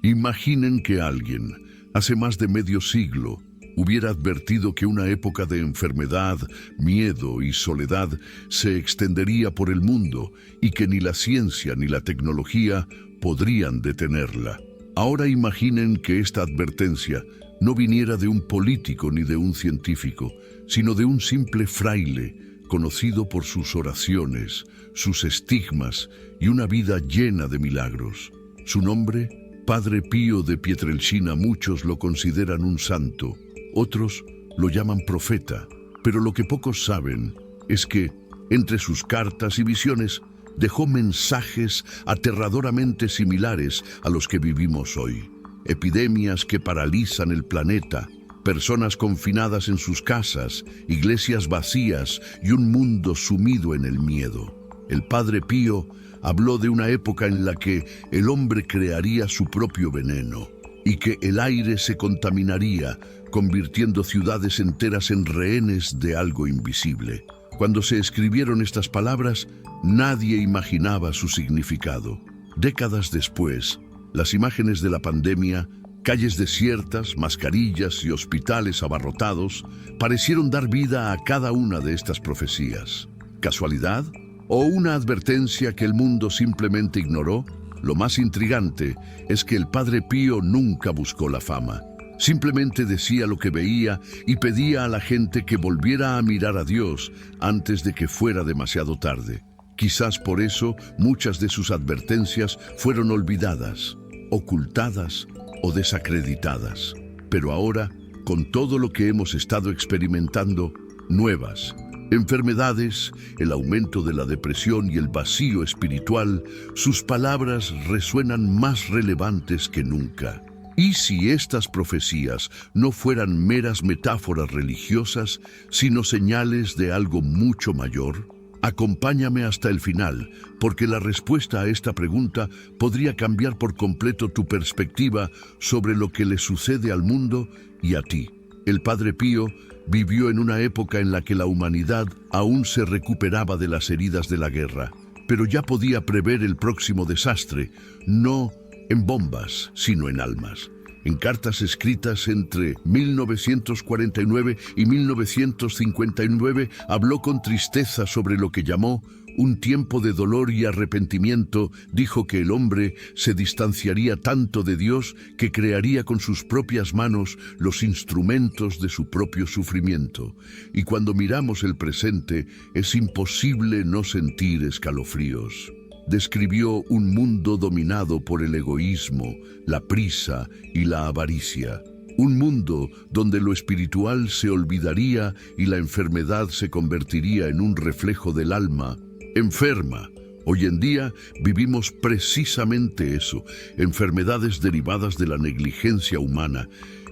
Imaginen que alguien, hace más de medio siglo, hubiera advertido que una época de enfermedad, miedo y soledad se extendería por el mundo y que ni la ciencia ni la tecnología podrían detenerla. Ahora imaginen que esta advertencia no viniera de un político ni de un científico, sino de un simple fraile, conocido por sus oraciones, sus estigmas y una vida llena de milagros. Su nombre, Padre Pío de Pietrelcina. Muchos lo consideran un santo, otros lo llaman profeta, pero lo que pocos saben es que, entre sus cartas y visiones, dejó mensajes aterradoramente similares a los que vivimos hoy. Epidemias que paralizan el planeta, personas confinadas en sus casas, iglesias vacías y un mundo sumido en el miedo. El Padre Pío habló de una época en la que el hombre crearía su propio veneno y que el aire se contaminaría, convirtiendo ciudades enteras en rehenes de algo invisible. Cuando se escribieron estas palabras, nadie imaginaba su significado. Décadas después, las imágenes de la pandemia, calles desiertas, mascarillas y hospitales abarrotados, parecieron dar vida a cada una de estas profecías. ¿Casualidad? ¿O una advertencia que el mundo simplemente ignoró? Lo más intrigante es que el Padre Pío nunca buscó la fama. Simplemente decía lo que veía y pedía a la gente que volviera a mirar a Dios antes de que fuera demasiado tarde. Quizás por eso muchas de sus advertencias fueron olvidadas, ocultadas o desacreditadas. Pero ahora, con todo lo que hemos estado experimentando, nuevas enfermedades, el aumento de la depresión y el vacío espiritual, sus palabras resuenan más relevantes que nunca. ¿Y si estas profecías no fueran meras metáforas religiosas, sino señales de algo mucho mayor? Acompáñame hasta el final, porque la respuesta a esta pregunta podría cambiar por completo tu perspectiva sobre lo que le sucede al mundo y a ti. El Padre Pío vivió en una época en la que la humanidad aún se recuperaba de las heridas de la guerra, pero ya podía prever el próximo desastre, no en bombas, sino en almas. En cartas escritas entre 1949 y 1959, habló con tristeza sobre lo que llamó un tiempo de dolor y arrepentimiento. Dijo que el hombre se distanciaría tanto de Dios que crearía con sus propias manos los instrumentos de su propio sufrimiento. Y cuando miramos el presente, es imposible no sentir escalofríos. Describió un mundo dominado por el egoísmo, la prisa y la avaricia. Un mundo donde lo espiritual se olvidaría y la enfermedad se convertiría en un reflejo del alma enferma. Hoy en día vivimos precisamente eso, enfermedades derivadas de la negligencia humana,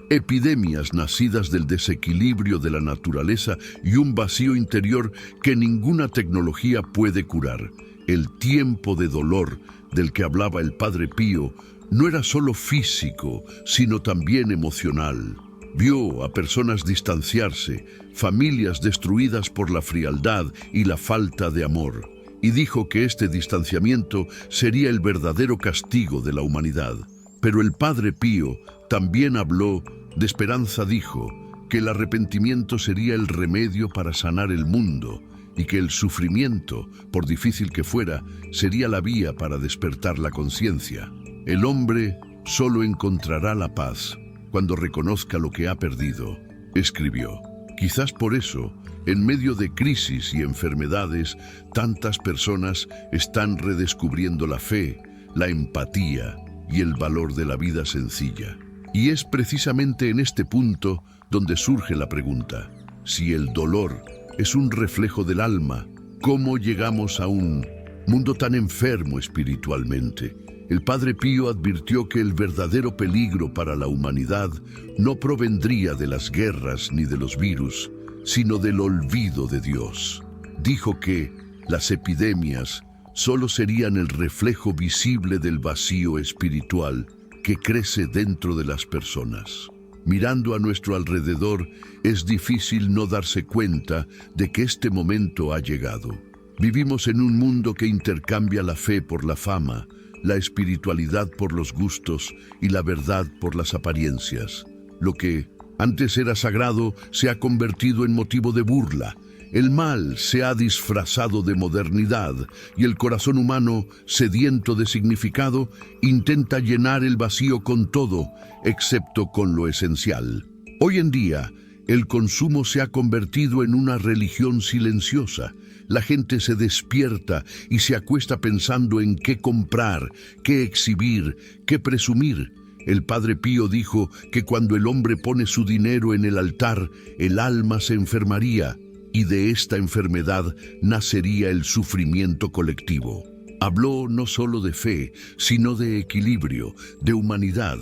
epidemias nacidas del desequilibrio de la naturaleza y un vacío interior que ninguna tecnología puede curar. El tiempo de dolor del que hablaba el Padre Pío no era solo físico, sino también emocional. Vio a personas distanciarse, familias destruidas por la frialdad y la falta de amor, y dijo que este distanciamiento sería el verdadero castigo de la humanidad. Pero el Padre Pío también habló de esperanza. Dijo que el arrepentimiento sería el remedio para sanar el mundo, y que el sufrimiento, por difícil que fuera, sería la vía para despertar la conciencia. El hombre solo encontrará la paz cuando reconozca lo que ha perdido, escribió. Quizás por eso, en medio de crisis y enfermedades, tantas personas están redescubriendo la fe, la empatía y el valor de la vida sencilla. Y es precisamente en este punto donde surge la pregunta: si el dolor es un reflejo del alma, ¿cómo llegamos a un mundo tan enfermo espiritualmente? El Padre Pío advirtió que el verdadero peligro para la humanidad no provendría de las guerras ni de los virus, sino del olvido de Dios. Dijo que las epidemias solo serían el reflejo visible del vacío espiritual que crece dentro de las personas. Mirando a nuestro alrededor, es difícil no darse cuenta de que este momento ha llegado. Vivimos en un mundo que intercambia la fe por la fama, la espiritualidad por los gustos y la verdad por las apariencias. Lo que antes era sagrado se ha convertido en motivo de burla. El mal se ha disfrazado de modernidad y el corazón humano, sediento de significado, intenta llenar el vacío con todo, excepto con lo esencial. Hoy en día, el consumo se ha convertido en una religión silenciosa. La gente se despierta y se acuesta pensando en qué comprar, qué exhibir, qué presumir. El Padre Pío dijo que cuando el hombre pone su dinero en el altar, el alma se enfermaría y de esta enfermedad nacería el sufrimiento colectivo. Habló no solo de fe, sino de equilibrio, de humanidad,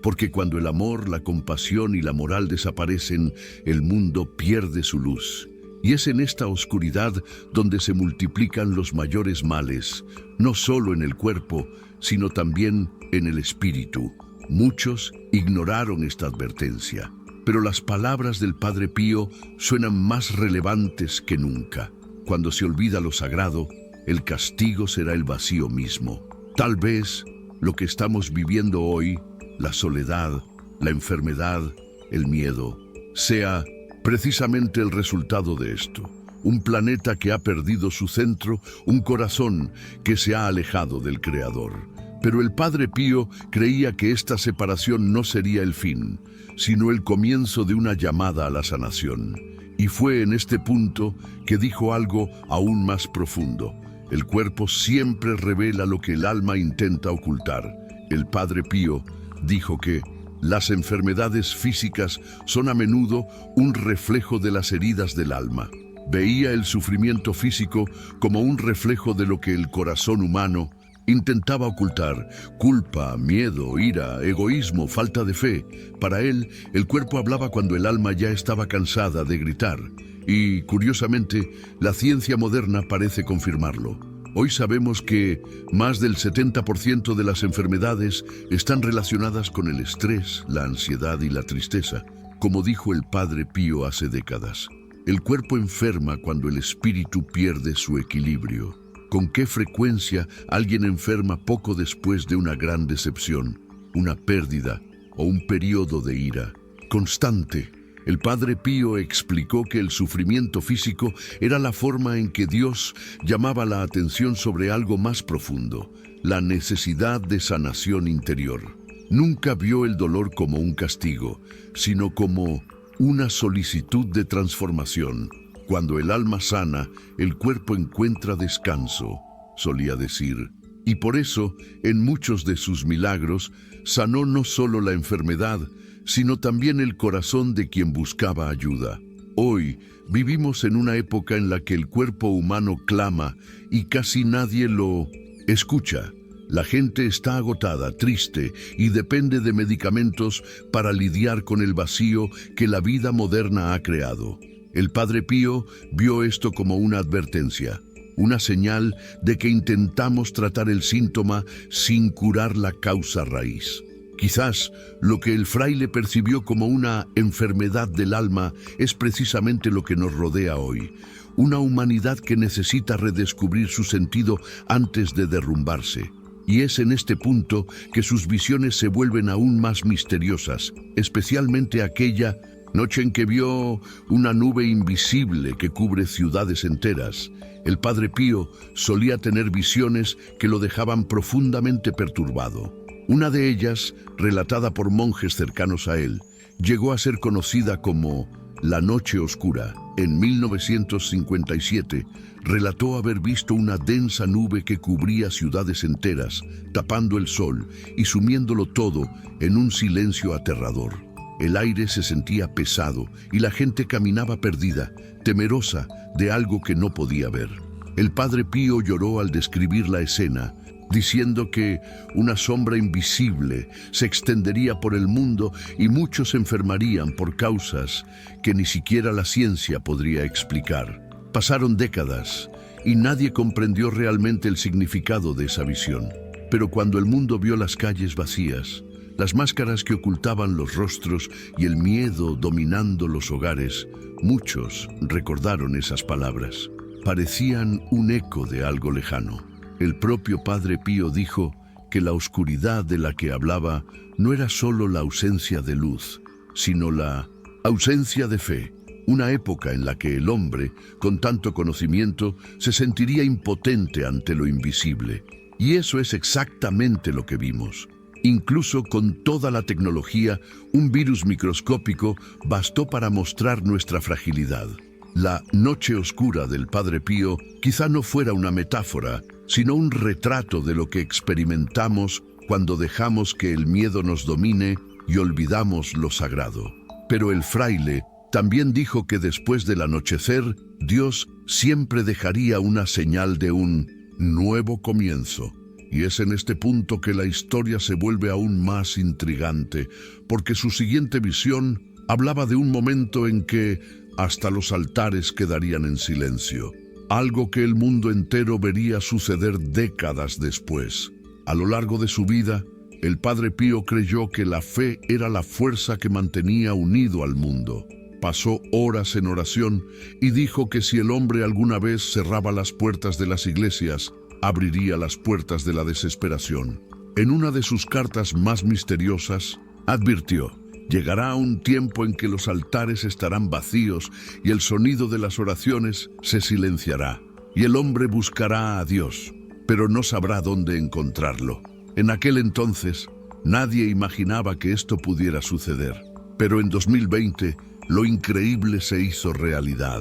porque cuando el amor, la compasión y la moral desaparecen, el mundo pierde su luz. Y es en esta oscuridad donde se multiplican los mayores males, no solo en el cuerpo, sino también en el espíritu. Muchos ignoraron esta advertencia, pero las palabras del Padre Pío suenan más relevantes que nunca. Cuando se olvida lo sagrado, el castigo será el vacío mismo. Tal vez lo que estamos viviendo hoy, la soledad, la enfermedad, el miedo, sea precisamente el resultado de esto. Un planeta que ha perdido su centro, un corazón que se ha alejado del Creador. Pero el Padre Pío creía que esta separación no sería el fin, sino el comienzo de una llamada a la sanación. Y fue en este punto que dijo algo aún más profundo. El cuerpo siempre revela lo que el alma intenta ocultar. El Padre Pío dijo que las enfermedades físicas son a menudo un reflejo de las heridas del alma. Veía el sufrimiento físico como un reflejo de lo que el corazón humano intentaba ocultar: culpa, miedo, ira, egoísmo, falta de fe. Para él, el cuerpo hablaba cuando el alma ya estaba cansada de gritar. Y, curiosamente, la ciencia moderna parece confirmarlo. Hoy sabemos que más del 70% de las enfermedades están relacionadas con el estrés, la ansiedad y la tristeza. Como dijo el Padre Pío hace décadas, el cuerpo enferma cuando el espíritu pierde su equilibrio. ¿Con qué frecuencia alguien enferma poco después de una gran decepción, una pérdida o un periodo de ira constante? El Padre Pío explicó que el sufrimiento físico era la forma en que Dios llamaba la atención sobre algo más profundo, la necesidad de sanación interior. Nunca vio el dolor como un castigo, sino como una solicitud de transformación. Cuando el alma sana, el cuerpo encuentra descanso, solía decir. Y por eso, en muchos de sus milagros, sanó no solo la enfermedad, sino también el corazón de quien buscaba ayuda. Hoy vivimos en una época en la que el cuerpo humano clama y casi nadie lo escucha. La gente está agotada, triste y depende de medicamentos para lidiar con el vacío que la vida moderna ha creado. El Padre Pío vio esto como una advertencia, una señal de que intentamos tratar el síntoma sin curar la causa raíz. Quizás lo que el fraile percibió como una enfermedad del alma es precisamente lo que nos rodea hoy. Una humanidad que necesita redescubrir su sentido antes de derrumbarse. Y es en este punto que sus visiones se vuelven aún más misteriosas, especialmente aquella noche en que vio una nube invisible que cubre ciudades enteras. El Padre Pío solía tener visiones que lo dejaban profundamente perturbado. Una de ellas, relatada por monjes cercanos a él, llegó a ser conocida como La Noche Oscura. En 1957, relató haber visto una densa nube que cubría ciudades enteras, tapando el sol y sumiéndolo todo en un silencio aterrador. El aire se sentía pesado y la gente caminaba perdida, temerosa de algo que no podía ver. El Padre Pío lloró al describir la escena, diciendo que una sombra invisible se extendería por el mundo y muchos se enfermarían por causas que ni siquiera la ciencia podría explicar. Pasaron décadas y nadie comprendió realmente el significado de esa visión. Pero cuando el mundo vio las calles vacías, las máscaras que ocultaban los rostros y el miedo dominando los hogares, muchos recordaron esas palabras. Parecían un eco de algo lejano. El propio Padre Pío dijo que la oscuridad de la que hablaba no era solo la ausencia de luz, sino la ausencia de fe, una época en la que el hombre, con tanto conocimiento, se sentiría impotente ante lo invisible. Y eso es exactamente lo que vimos. Incluso con toda la tecnología, un virus microscópico bastó para mostrar nuestra fragilidad. La noche oscura del Padre Pío quizá no fuera una metáfora, sino un retrato de lo que experimentamos cuando dejamos que el miedo nos domine y olvidamos lo sagrado. Pero el fraile también dijo que después del anochecer, Dios siempre dejaría una señal de un nuevo comienzo. Y es en este punto que la historia se vuelve aún más intrigante, porque su siguiente visión hablaba de un momento en que hasta los altares quedarían en silencio, algo que el mundo entero vería suceder décadas después. A lo largo de su vida, el Padre Pío creyó que la fe era la fuerza que mantenía unido al mundo. Pasó horas en oración y dijo que si el hombre alguna vez cerraba las puertas de las iglesias, abriría las puertas de la desesperación. En una de sus cartas más misteriosas, advirtió: llegará un tiempo en que los altares estarán vacíos y el sonido de las oraciones se silenciará, y el hombre buscará a Dios, pero no sabrá dónde encontrarlo. En aquel entonces, nadie imaginaba que esto pudiera suceder. Pero en 2020, lo increíble se hizo realidad.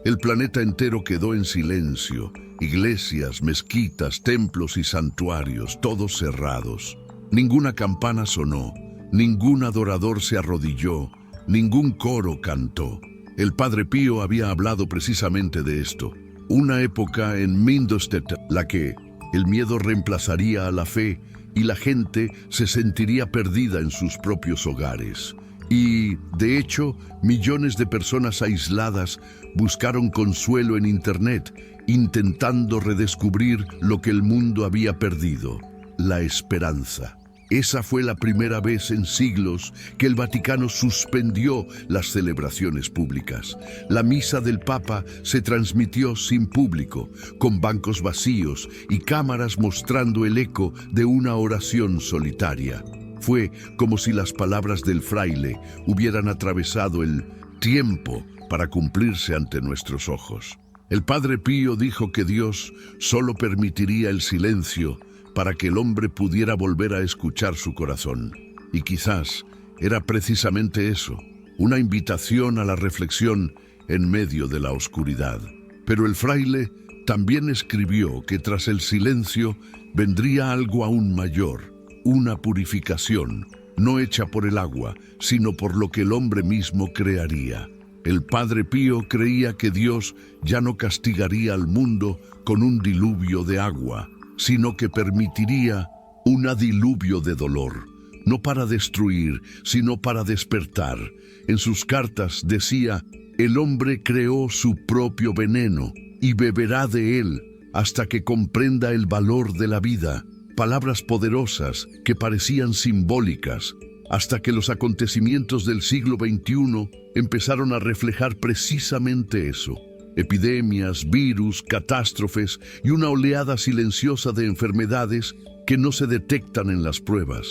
El planeta entero quedó en silencio. Iglesias, mezquitas, templos y santuarios, todos cerrados. Ninguna campana sonó, ningún adorador se arrodilló, ningún coro cantó. El Padre Pío había hablado precisamente de esto. Una época en Mindostedt, la que el miedo reemplazaría a la fe y la gente se sentiría perdida en sus propios hogares. Y, de hecho, millones de personas aisladas buscaron consuelo en Internet, intentando redescubrir lo que el mundo había perdido: la esperanza. Esa fue la primera vez en siglos que el Vaticano suspendió las celebraciones públicas. La misa del Papa se transmitió sin público, con bancos vacíos y cámaras mostrando el eco de una oración solitaria. Fue como si las palabras del fraile hubieran atravesado el tiempo para cumplirse ante nuestros ojos. El Padre Pío dijo que Dios solo permitiría el silencio para que el hombre pudiera volver a escuchar su corazón. Y quizás era precisamente eso, una invitación a la reflexión en medio de la oscuridad. Pero el fraile también escribió que tras el silencio vendría algo aún mayor: una purificación, no hecha por el agua, sino por lo que el hombre mismo crearía. El Padre Pío creía que Dios ya no castigaría al mundo con un diluvio de agua, sino que permitiría un diluvio de dolor, no para destruir, sino para despertar. En sus cartas decía: el hombre creó su propio veneno y beberá de él hasta que comprenda el valor de la vida. Palabras poderosas que parecían simbólicas, hasta que los acontecimientos del siglo XXI empezaron a reflejar precisamente eso. Epidemias, virus, catástrofes y una oleada silenciosa de enfermedades que no se detectan en las pruebas.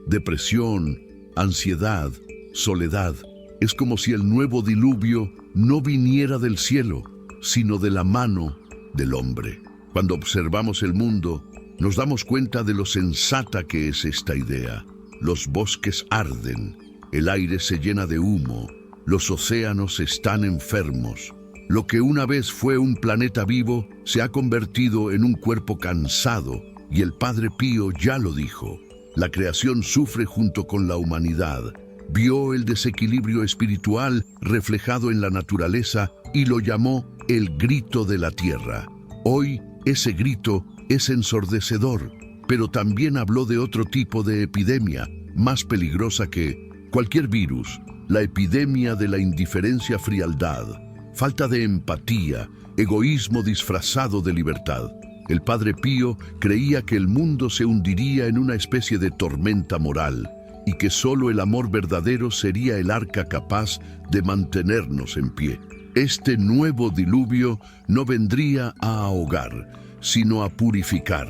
Depresión, ansiedad, soledad. Es como si el nuevo diluvio no viniera del cielo, sino de la mano del hombre. Cuando observamos el mundo, nos damos cuenta de lo sensata que es esta idea. Los bosques arden, el aire se llena de humo, los océanos están enfermos. Lo que una vez fue un planeta vivo se ha convertido en un cuerpo cansado, y el Padre Pío ya lo dijo: la creación sufre junto con la humanidad. Vio el desequilibrio espiritual reflejado en la naturaleza y lo llamó el grito de la tierra. Hoy ese grito es ensordecedor, pero también habló de otro tipo de epidemia, más peligrosa que cualquier virus: la epidemia de la indiferencia, frialdad, falta de empatía, egoísmo disfrazado de libertad. El Padre Pío creía que el mundo se hundiría en una especie de tormenta moral y que solo el amor verdadero sería el arca capaz de mantenernos en pie. Este nuevo diluvio no vendría a ahogar, sino a purificar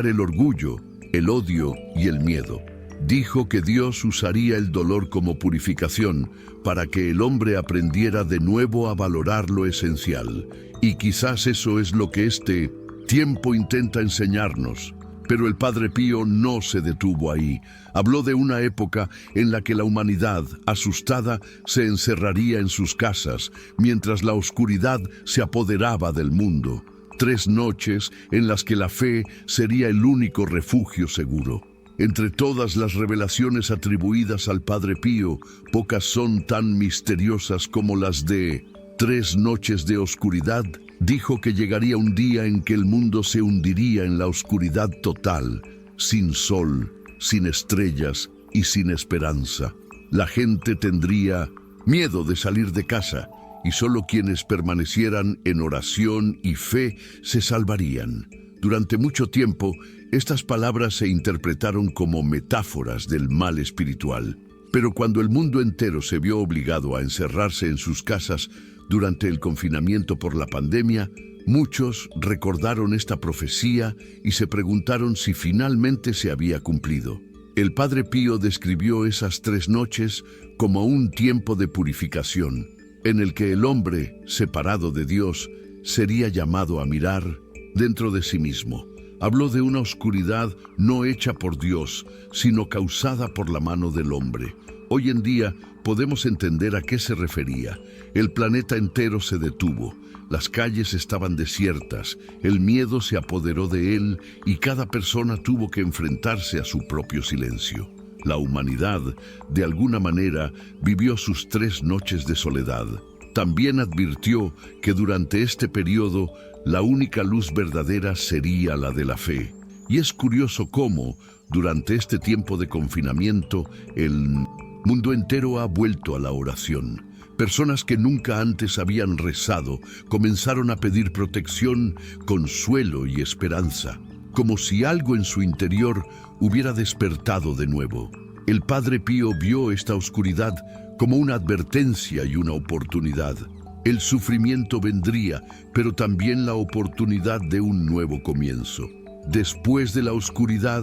el orgullo, el odio y el miedo. Dijo que Dios usaría el dolor como purificación para que el hombre aprendiera de nuevo a valorar lo esencial. Y quizás eso es lo que este tiempo intenta enseñarnos. Pero el Padre Pío no se detuvo ahí. Habló de una época en la que la humanidad, asustada, se encerraría en sus casas, mientras la oscuridad se apoderaba del mundo. 3 noches en las que la fe sería el único refugio seguro. Entre todas las revelaciones atribuidas al Padre Pío, pocas son tan misteriosas como las de 3 noches de oscuridad. Dijo que llegaría un día en que el mundo se hundiría en la oscuridad total, sin sol, sin estrellas y sin esperanza. La gente tendría miedo de salir de casa y solo quienes permanecieran en oración y fe se salvarían. Durante mucho tiempo, estas palabras se interpretaron como metáforas del mal espiritual. Pero cuando el mundo entero se vio obligado a encerrarse en sus casas durante el confinamiento por la pandemia, muchos recordaron esta profecía y se preguntaron si finalmente se había cumplido. El Padre Pío describió esas 3 noches como un tiempo de purificación, en el que el hombre, separado de Dios, sería llamado a mirar dentro de sí mismo. Habló de una oscuridad no hecha por Dios, sino causada por la mano del hombre. Hoy en día podemos entender a qué se refería. El planeta entero se detuvo, las calles estaban desiertas, el miedo se apoderó de él y cada persona tuvo que enfrentarse a su propio silencio. La humanidad, de alguna manera, vivió sus 3 noches de soledad. También advirtió que durante este periodo la única luz verdadera sería la de la fe. Y es curioso cómo, durante este tiempo de confinamiento, el mundo entero ha vuelto a la oración. Personas que nunca antes habían rezado comenzaron a pedir protección, consuelo y esperanza, como si algo en su interior hubiera despertado de nuevo. El Padre Pío vio esta oscuridad como una advertencia y una oportunidad. El sufrimiento vendría, pero también la oportunidad de un nuevo comienzo. Después de la oscuridad,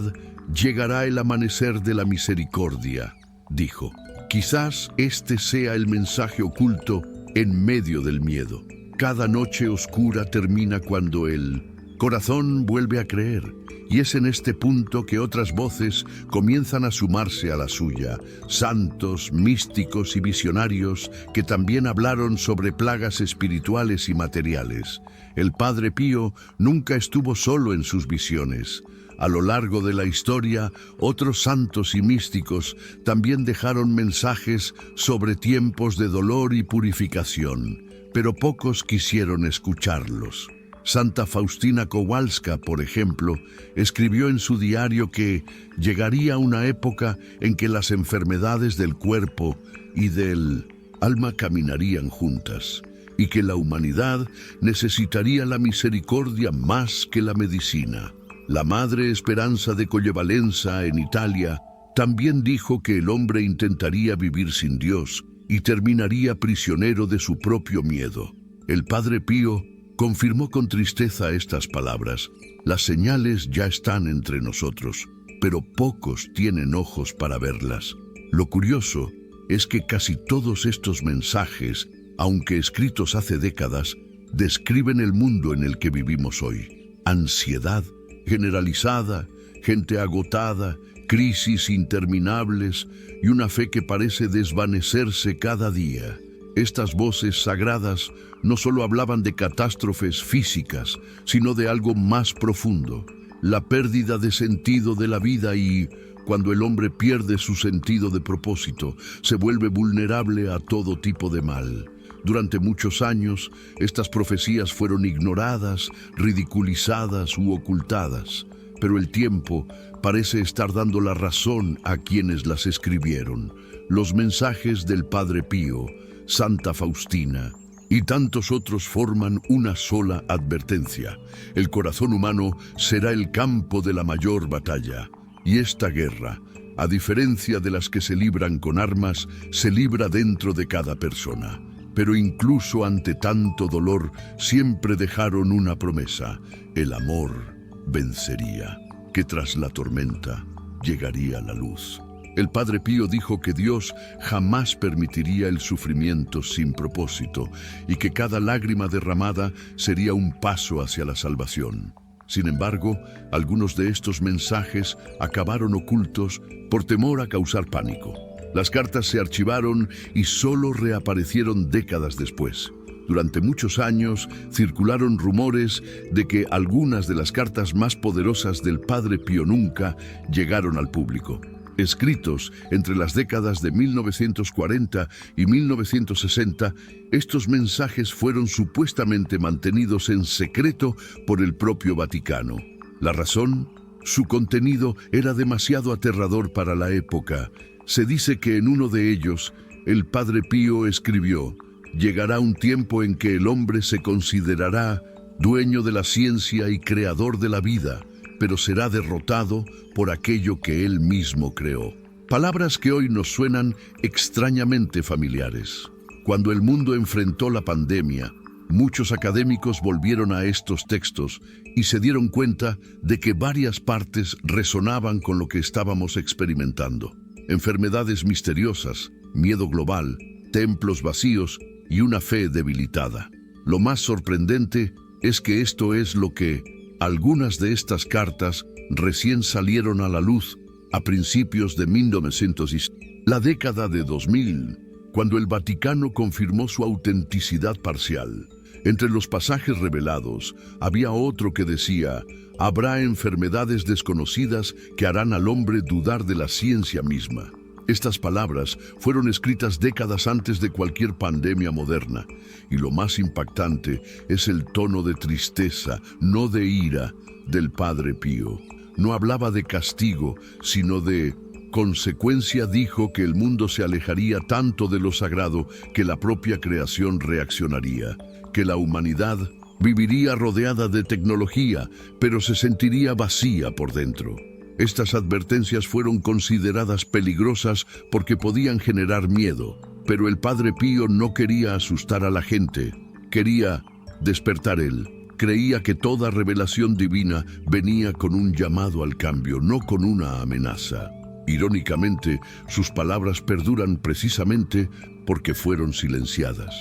llegará el amanecer de la misericordia, dijo. Quizás este sea el mensaje oculto en medio del miedo. Cada noche oscura termina cuando el corazón vuelve a creer. Y es en este punto que otras voces comienzan a sumarse a la suya. Santos, místicos y visionarios que también hablaron sobre plagas espirituales y materiales. El Padre Pío nunca estuvo solo en sus visiones. A lo largo de la historia, otros santos y místicos también dejaron mensajes sobre tiempos de dolor y purificación, pero pocos quisieron escucharlos. Santa Faustina Kowalska, por ejemplo, escribió en su diario que llegaría una época en que las enfermedades del cuerpo y del alma caminarían juntas, y que la humanidad necesitaría la misericordia más que la medicina. La Madre Esperanza de Collevalenza, en Italia, también dijo que el hombre intentaría vivir sin Dios y terminaría prisionero de su propio miedo. El Padre Pío confirmó con tristeza estas palabras. Las señales ya están entre nosotros, pero pocos tienen ojos para verlas. Lo curioso es que casi todos estos mensajes, aunque escritos hace décadas, describen el mundo en el que vivimos hoy. Ansiedad generalizada, gente agotada, crisis interminables y una fe que parece desvanecerse cada día. Estas voces sagradas no solo hablaban de catástrofes físicas, sino de algo más profundo, la pérdida de sentido de la vida y, cuando el hombre pierde su sentido de propósito, se vuelve vulnerable a todo tipo de mal. Durante muchos años, estas profecías fueron ignoradas, ridiculizadas u ocultadas, pero el tiempo parece estar dando la razón a quienes las escribieron. Los mensajes del Padre Pío, Santa Faustina y tantos otros forman una sola advertencia. El corazón humano será el campo de la mayor batalla, y esta guerra, a diferencia de las que se libran con armas, se libra dentro de cada persona. Pero incluso ante tanto dolor, siempre dejaron una promesa: el amor vencería. que tras la tormenta llegaría la luz. El Padre Pío dijo que Dios jamás permitiría el sufrimiento sin propósito y que cada lágrima derramada sería un paso hacia la salvación. Sin embargo, algunos de estos mensajes acabaron ocultos por temor a causar pánico. Las cartas se archivaron y solo reaparecieron décadas después. Durante muchos años circularon rumores de que algunas de las cartas más poderosas del Padre Pío nunca llegaron al público. Escritos entre las décadas de 1940 y 1960, estos mensajes fueron supuestamente mantenidos en secreto por el propio Vaticano. ¿La razón? Su contenido era demasiado aterrador para la época. Se dice que en uno de ellos, el Padre Pío escribió: «Llegará un tiempo en que el hombre se considerará dueño de la ciencia y creador de la vida, pero será derrotado por aquello que él mismo creó». Palabras que hoy nos suenan extrañamente familiares. Cuando el mundo enfrentó la pandemia, muchos académicos volvieron a estos textos y se dieron cuenta de que varias partes resonaban con lo que estábamos experimentando. Enfermedades misteriosas, miedo global, templos vacíos y una fe debilitada. Lo más sorprendente es que esto es lo que algunas de estas cartas recién salieron a la luz a principios de 1900, la década de 2000, cuando el Vaticano confirmó su autenticidad parcial. Entre los pasajes revelados había otro que decía: «Habrá enfermedades desconocidas que harán al hombre dudar de la ciencia misma». Estas palabras fueron escritas décadas antes de cualquier pandemia moderna, y lo más impactante es el tono de tristeza, no de ira, del Padre Pío. No hablaba de castigo, sino de consecuencia. Dijo que el mundo se alejaría tanto de lo sagrado que la propia creación reaccionaría, que la humanidad viviría rodeada de tecnología, pero se sentiría vacía por dentro. Estas advertencias fueron consideradas peligrosas porque podían generar miedo, pero el Padre Pío no quería asustar a la gente, quería despertar él. Creía que toda revelación divina venía con un llamado al cambio, no con una amenaza. Irónicamente, sus palabras perduran precisamente porque fueron silenciadas.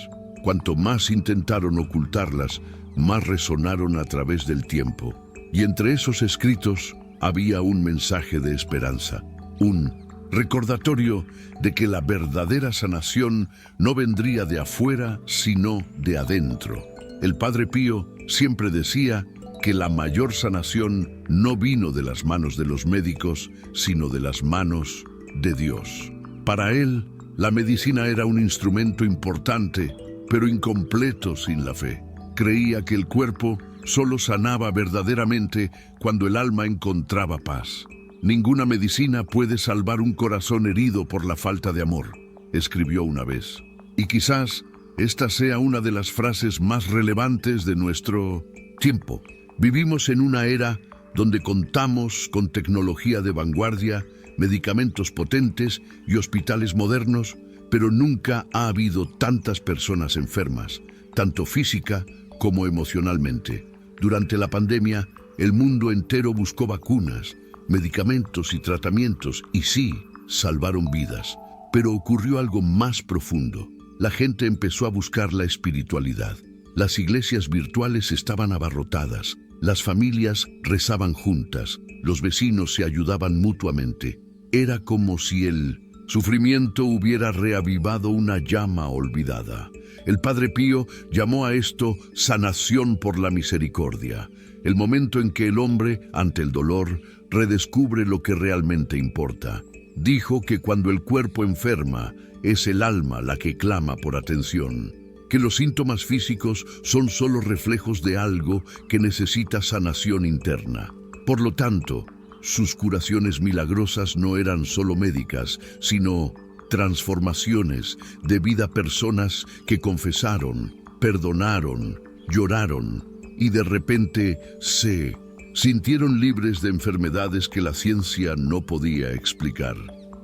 Cuanto más intentaron ocultarlas, más resonaron a través del tiempo. Y entre esos escritos había un mensaje de esperanza, un recordatorio de que la verdadera sanación no vendría de afuera, sino de adentro. El Padre Pío siempre decía que la mayor sanación no vino de las manos de los médicos, sino de las manos de Dios. Para él, la medicina era un instrumento importante, pero incompleto sin la fe. Creía que el cuerpo solo sanaba verdaderamente cuando el alma encontraba paz. «Ninguna medicina puede salvar un corazón herido por la falta de amor», escribió una vez. Y quizás esta sea una de las frases más relevantes de nuestro tiempo. Vivimos en una era donde contamos con tecnología de vanguardia, medicamentos potentes y hospitales modernos, pero nunca ha habido tantas personas enfermas, tanto física como emocionalmente. Durante la pandemia, el mundo entero buscó vacunas, medicamentos y tratamientos, y sí, salvaron vidas. Pero ocurrió algo más profundo. La gente empezó a buscar la espiritualidad. Las iglesias virtuales estaban abarrotadas, las familias rezaban juntas, los vecinos se ayudaban mutuamente. Era como si el sufrimiento hubiera reavivado una llama olvidada. El Padre Pío llamó a esto sanación por la misericordia, el momento en que el hombre, ante el dolor, redescubre lo que realmente importa. Dijo que cuando el cuerpo enferma, es el alma la que clama por atención, que los síntomas físicos son solo reflejos de algo que necesita sanación interna. Por lo tanto, sus curaciones milagrosas no eran solo médicas, sino transformaciones de vida, personas que confesaron, perdonaron, lloraron y de repente se sintieron libres de enfermedades que la ciencia no podía explicar.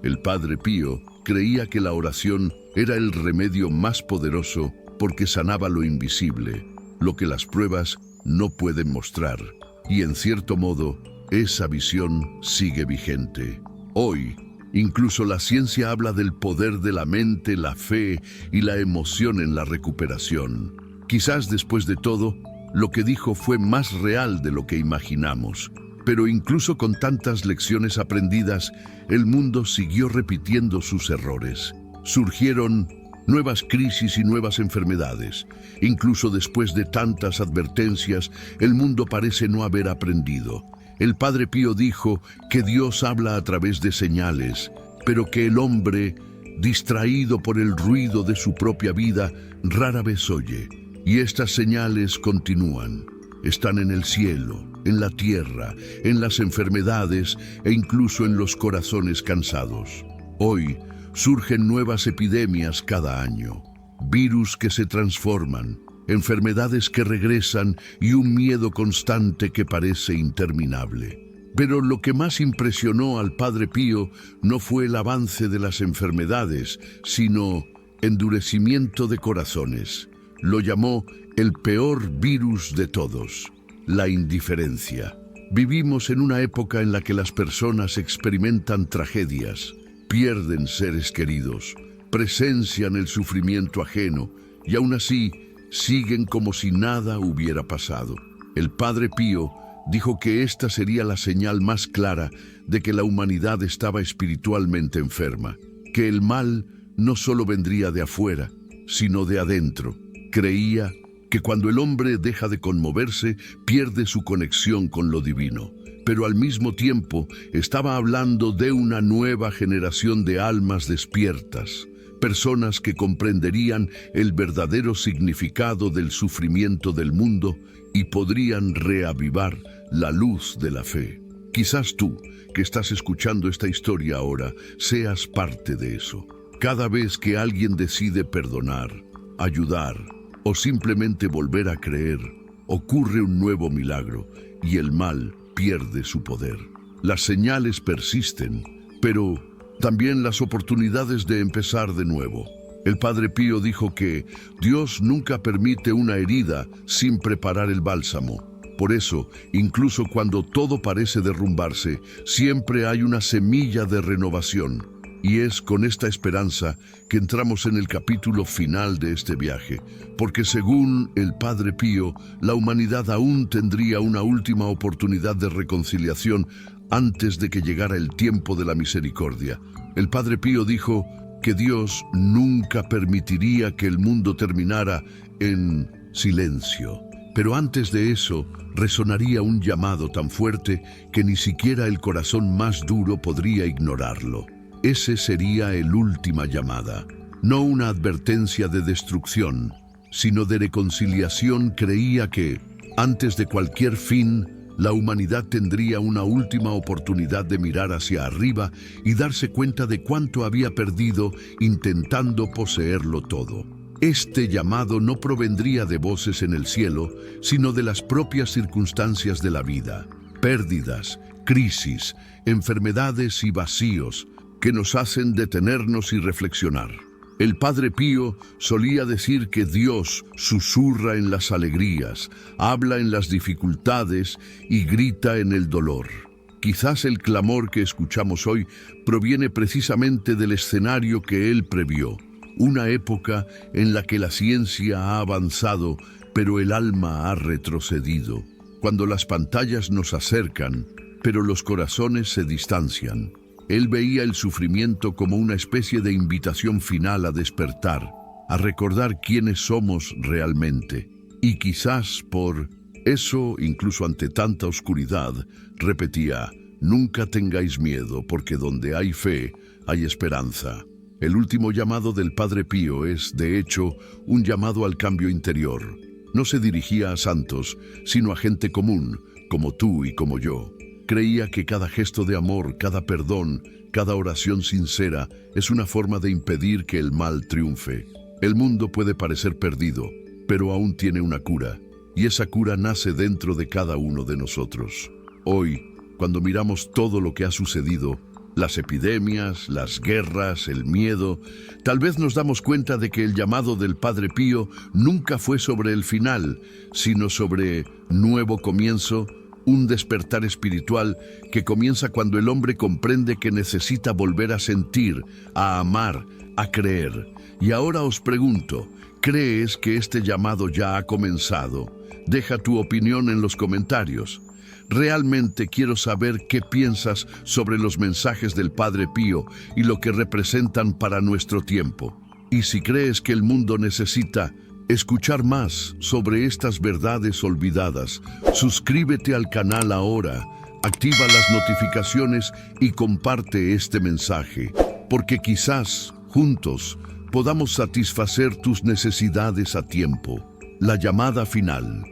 El Padre Pío creía que la oración era el remedio más poderoso porque sanaba lo invisible, lo que las pruebas no pueden mostrar. Y en cierto modo, esa visión sigue vigente. Hoy, incluso la ciencia habla del poder de la mente, la fe y la emoción en la recuperación. Quizás después de todo, lo que dijo fue más real de lo que imaginamos. Pero incluso con tantas lecciones aprendidas, el mundo siguió repitiendo sus errores. Surgieron nuevas crisis y nuevas enfermedades. Incluso después de tantas advertencias, el mundo parece no haber aprendido. El Padre Pío dijo que Dios habla a través de señales, pero que el hombre, distraído por el ruido de su propia vida, rara vez oye. Y estas señales continúan. Están en el cielo, en la tierra, en las enfermedades e incluso en los corazones cansados. Hoy surgen nuevas epidemias cada año, virus que se transforman, enfermedades que regresan y un miedo constante que parece interminable. Pero lo que más impresionó al Padre Pío no fue el avance de las enfermedades, sino endurecimiento de corazones. Lo llamó el peor virus de todos, la indiferencia. Vivimos en una época en la que las personas experimentan tragedias, pierden seres queridos, presencian el sufrimiento ajeno y aún así siguen como si nada hubiera pasado. El Padre Pío dijo que esta sería la señal más clara de que la humanidad estaba espiritualmente enferma, que el mal no solo vendría de afuera, sino de adentro. Creía que cuando el hombre deja de conmoverse, pierde su conexión con lo divino. Pero al mismo tiempo estaba hablando de una nueva generación de almas despiertas, personas que comprenderían el verdadero significado del sufrimiento del mundo y podrían reavivar la luz de la fe. Quizás tú, que estás escuchando esta historia ahora, seas parte de eso. Cada vez que alguien decide perdonar, ayudar o simplemente volver a creer, ocurre un nuevo milagro y el mal pierde su poder. Las señales persisten, pero también las oportunidades de empezar de nuevo. El Padre Pío dijo que Dios nunca permite una herida sin preparar el bálsamo. Por eso, incluso cuando todo parece derrumbarse, siempre hay una semilla de renovación. Y es con esta esperanza que entramos en el capítulo final de este viaje, porque según el Padre Pío, la humanidad aún tendría una última oportunidad de reconciliación antes de que llegara el tiempo de la misericordia. El Padre Pío dijo que Dios nunca permitiría que el mundo terminara en silencio. Pero antes de eso, resonaría un llamado tan fuerte que ni siquiera el corazón más duro podría ignorarlo. Ese sería el última llamada, no una advertencia de destrucción, sino de reconciliación. Creía que, antes de cualquier fin, la humanidad tendría una última oportunidad de mirar hacia arriba y darse cuenta de cuánto había perdido intentando poseerlo todo. Este llamado no provendría de voces en el cielo, sino de las propias circunstancias de la vida, pérdidas, crisis, enfermedades y vacíos, que nos hacen detenernos y reflexionar. El Padre Pío solía decir que Dios susurra en las alegrías, habla en las dificultades y grita en el dolor. Quizás el clamor que escuchamos hoy proviene precisamente del escenario que él previó, una época en la que la ciencia ha avanzado, pero el alma ha retrocedido, cuando las pantallas nos acercan, pero los corazones se distancian. Él veía el sufrimiento como una especie de invitación final a despertar, a recordar quiénes somos realmente. Y quizás por eso, incluso ante tanta oscuridad, repetía: nunca tengáis miedo, porque donde hay fe, hay esperanza. El último llamado del Padre Pío es, de hecho, un llamado al cambio interior. No se dirigía a santos, sino a gente común, como tú y como yo. Creía que cada gesto de amor, cada perdón, cada oración sincera es una forma de impedir que el mal triunfe. El mundo puede parecer perdido, pero aún tiene una cura, y esa cura nace dentro de cada uno de nosotros. Hoy, cuando miramos todo lo que ha sucedido, las epidemias, las guerras, el miedo, tal vez nos damos cuenta de que el llamado del Padre Pío nunca fue sobre el final, sino sobre nuevo comienzo, un despertar espiritual que comienza cuando el hombre comprende que necesita volver a sentir, a amar, a creer. Y ahora os pregunto, ¿crees que este llamado ya ha comenzado? Deja tu opinión en los comentarios. Realmente quiero saber qué piensas sobre los mensajes del Padre Pío y lo que representan para nuestro tiempo. Y si crees que el mundo necesita escuchar más sobre estas verdades olvidadas, suscríbete al canal ahora, activa las notificaciones y comparte este mensaje, porque quizás, juntos, podamos satisfacer tus necesidades a tiempo. La llamada final.